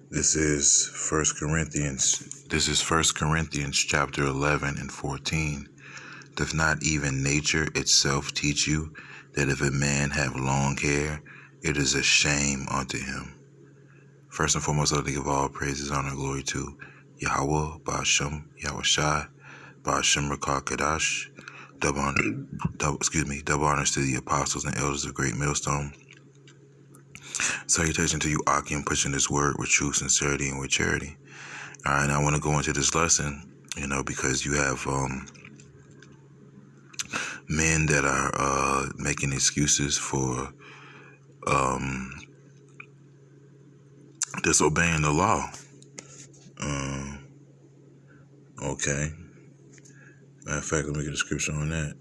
This is First Corinthians. This is First Corinthians chapter 11 and 14. Doth not even nature itself teach you that if a man have long hair, it is a shame unto him? First and foremost, I give all praises, honor, and glory to Yahweh, Ba'ashem, Yahweh Shai, Ba'ashem Rakah Kadash. Double honors to the apostles and elders of Great Millstone. Salutation to you, Akim, pushing this word with true sincerity and with charity. All right, now I want to go into this lesson, because you have men that are making excuses for disobeying the law. Okay. Matter of fact, let me get a scripture on that.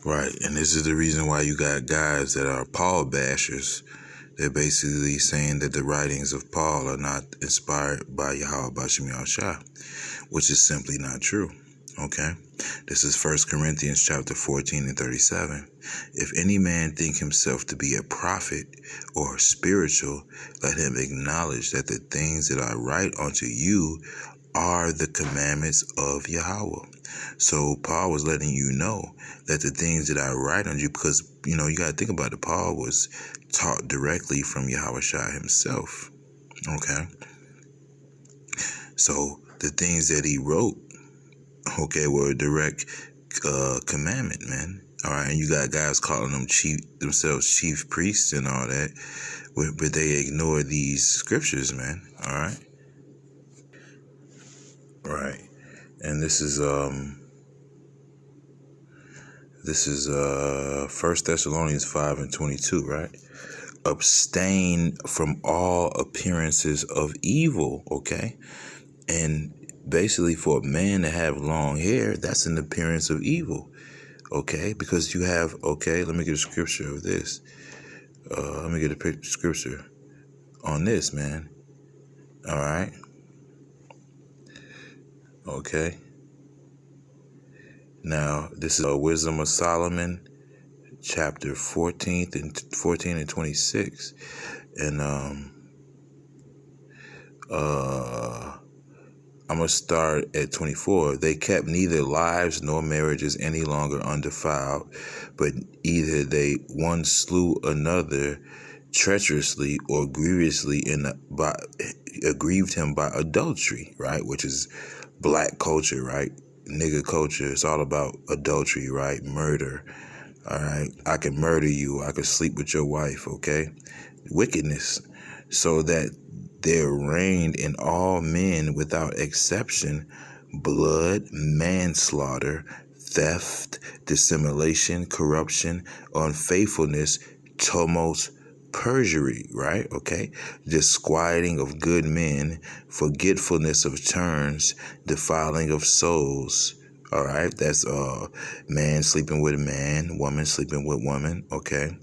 Right, and this is the reason why you got guys that are Paul bashers. They're basically saying that the writings of Paul are not inspired by Yahweh Ba'ashem Yahushua, which is simply not true. Okay, this is First Corinthians chapter 14 and 37. If any man think himself to be a prophet or spiritual, let him acknowledge that the things that I write unto you are the commandments of Yahweh. So Paul was letting you know that the things that I write on you, because, you got to think about it. Paul was taught directly from Yahweh Shai himself. Okay. So the things that he wrote, were a direct commandment, man. All right. And you got guys calling themselves chief priests and all that, but they ignore these scriptures, man. All right. Right. And this is 1 Thessalonians 5 and 22, right? Abstain from all appearances of evil, okay? And basically for a man to have long hair, that's an appearance of evil, okay? Because you have, let me get a scripture of this. Let me get a scripture on this, man. All right. Okay. Now, this is Wisdom of Solomon, chapter 14 and 26. And I'm going to start at 24. They kept neither lives nor marriages any longer undefiled, but either they one slew another treacherously or grievously aggrieved him by adultery, right? Which is black culture, right? Nigga culture. It's all about adultery, right? Murder. All right. I can murder you. I can sleep with your wife. Okay. Wickedness. So that there reigned in all men without exception blood, manslaughter, theft, dissimulation, corruption, unfaithfulness, tumults, perjury, right? Okay. Disquieting of good men, forgetfulness of turns, defiling of souls. All right. That's man sleeping with man, woman sleeping with woman. Okay.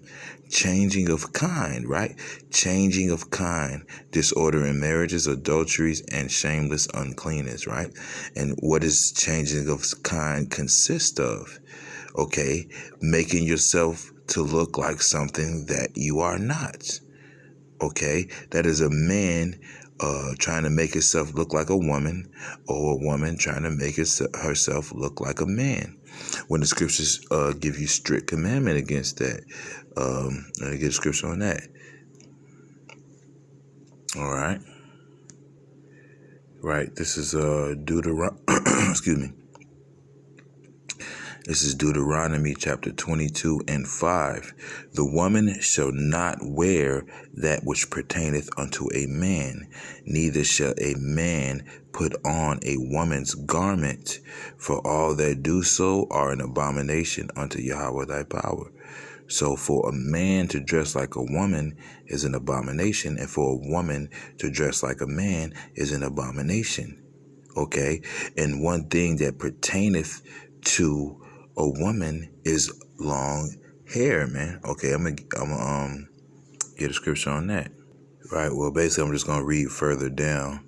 Changing of kind, right? Changing of kind, disorder in marriages, adulteries, and shameless uncleanness, right? And what does changing of kind consist of? Okay, making yourself to look like something that you are not. Okay, that is a man trying to make himself look like a woman, or a woman trying to make herself look like a man. When the scriptures give you strict commandment against that. Let me get a scripture on that. All right. Right. This is excuse me. This is Deuteronomy chapter 22 and 5. The woman shall not wear that which pertaineth unto a man, neither shall a man put on a woman's garment, for all that do so are an abomination unto Yahweh thy power. So for a man to dress like a woman is an abomination, and for a woman to dress like a man is an abomination. Okay? And one thing that pertaineth to a woman is long hair, man. Okay, I'm gonna get a scripture on that. Right, well, basically I'm just gonna read further down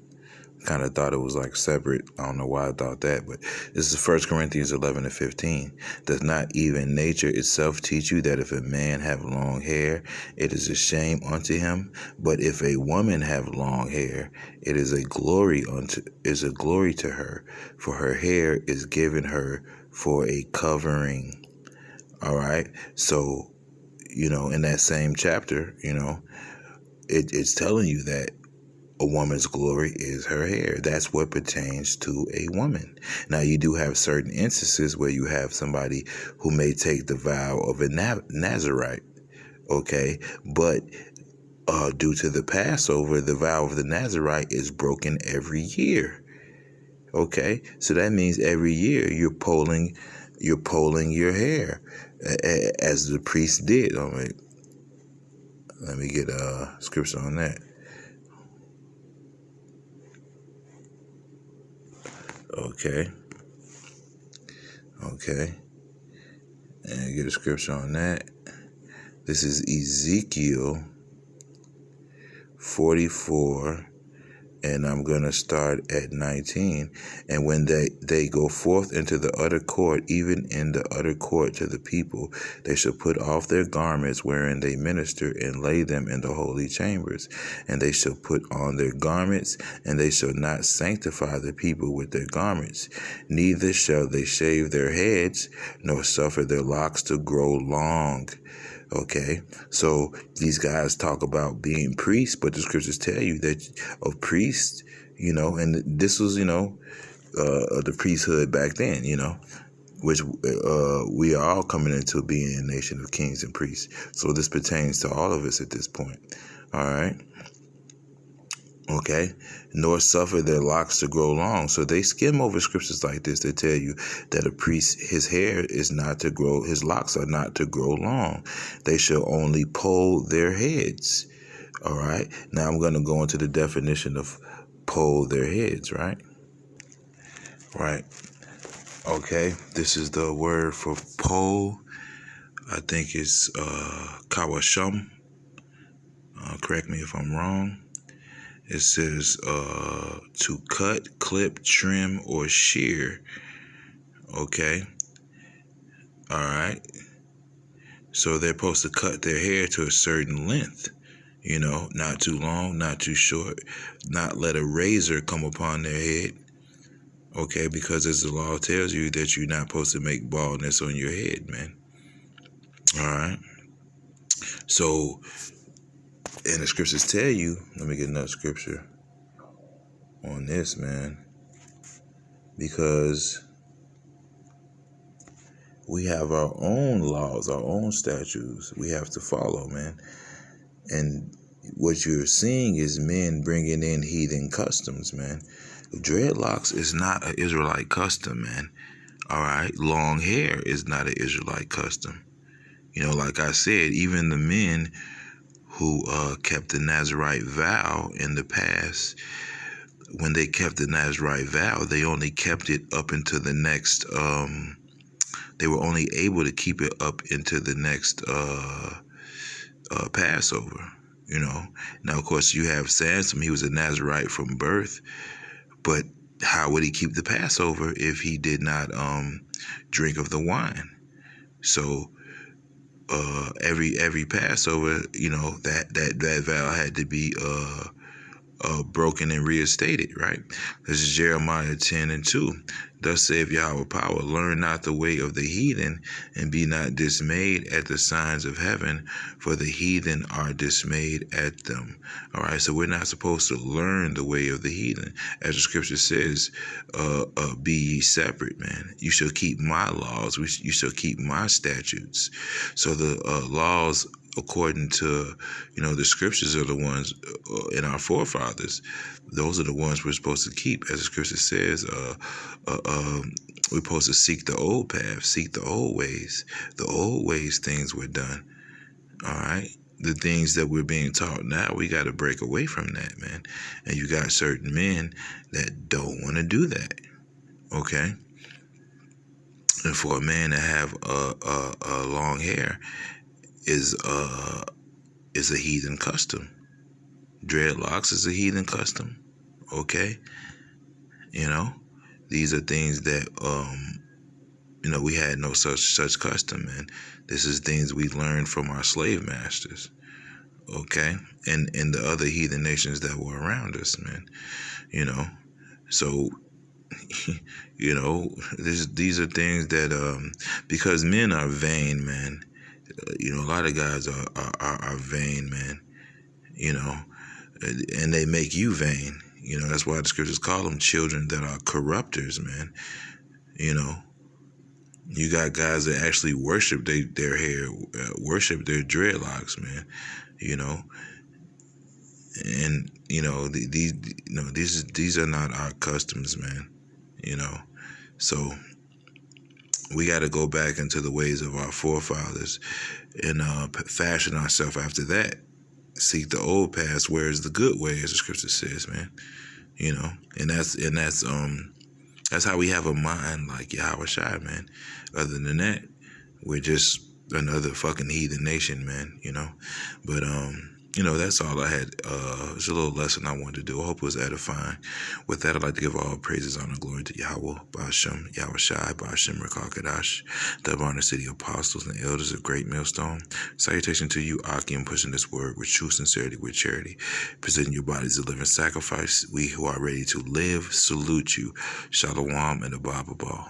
Kind of thought it was like separate. I don't know why I thought that, but this is 1 Corinthians 11:15. Does not even nature itself teach you that if a man have long hair, it is a shame unto him? But if a woman have long hair, it is a glory to her, for her hair is given her for a covering. All right. So, in that same chapter, it's telling you that a woman's glory is her hair. That's what pertains to a woman. Now, you do have certain instances where you have somebody who may take the vow of a Nazirite, okay? But due to the Passover, the vow of the Nazirite is broken every year, okay? So that means every year you're polling your hair, as the priest did. All right. Let me get a scripture on that. Okay. And get a scripture on that. This is Ezekiel 44, and I'm going to start at 19. And when they go forth into the utter court, even in the utter court to the people, they shall put off their garments wherein they minister, and lay them in the holy chambers. And they shall put on their garments, and they shall not sanctify the people with their garments. Neither shall they shave their heads, nor suffer their locks to grow long. Okay, so these guys talk about being priests, but the scriptures tell you that a priest, and this was, the priesthood back then, which we are all coming into being a nation of kings and priests. So this pertains to all of us at this point. All right. Okay, nor suffer their locks to grow long. So they skim over scriptures like this that tell you that a priest, his hair is not to grow, his locks are not to grow long. They shall only poll their heads. All right. Now I'm going to go into the definition of poll their heads, right? Right. Okay. This is the word for poll. I think it's kawasham. Correct me if I'm wrong. It says to cut, clip, trim, or shear. Okay. All right. So they're supposed to cut their hair to a certain length. Not too long, not too short. Not let a razor come upon their head. Okay, because as the law tells you that you're not supposed to make baldness on your head, man. All right. So, and the scriptures tell you, let me get another scripture on this, man, because we have our own laws, our own statutes we have to follow, man. And what you're seeing is men bringing in heathen customs, man. Dreadlocks is not an Israelite custom, man. All right. Long hair is not an Israelite custom. Like I said, even the men who kept the Nazirite vow in the past, when they kept the Nazirite vow, they only kept it up into the next, they were only able to keep it up into the next Passover, Now, of course, you have Samson. He was a Nazirite from birth, but how would he keep the Passover if he did not drink of the wine? So every Passover, that vow had to be broken and reinstated, right? This is Jeremiah 10:2. Thus saith Yahweh power, learn not the way of the heathen, and be not dismayed at the signs of heaven, for the heathen are dismayed at them. All right, so we're not supposed to learn the way of the heathen. As the scripture says, be ye separate, man. You shall keep my laws, you shall keep my statutes. So the laws, according to, the scriptures, are the ones in our forefathers. Those are the ones we're supposed to keep. As the scripture says, we're supposed to seek the old path, seek the old ways. The old ways things were done. All right. The things that we're being taught now, we got to break away from that, man. And you got certain men that don't want to do that. Okay. And for a man to have a long hair is a heathen custom. Dreadlocks is a heathen custom. Okay. You know, these are things that we had no such custom, man. This is things we learned from our slave masters, okay, and the other heathen nations that were around us, man. You know, so these are things that because men are vain, man. A lot of guys are vain, man. You know, and they make you vain. That's why the scriptures call them children that are corrupters, man. You got guys that actually worship their hair, worship their dreadlocks, man. And these are not our customs, man. So we got to go back into the ways of our forefathers and fashion ourselves after that. Seek the old past, where is the good way, as the scripture says, man. And that's how we have a mind like Yahweh Shai, man. Other than that, we're just another fucking heathen nation, man. But that's all I had. It's a little lesson I wanted to do. I hope it was edifying. With that, I'd like to give all praises, honor, glory to Yahweh, Ba'ashem, Yahweh Shai, Ba'ashem, Rekakadash, the Barna City Apostles and Elders of Great Millstone. Salutation to you, Akim, pushing this word with true sincerity, with charity, presenting your bodies as a living sacrifice. We who are ready to live salute you. Shalom and Abba Ball.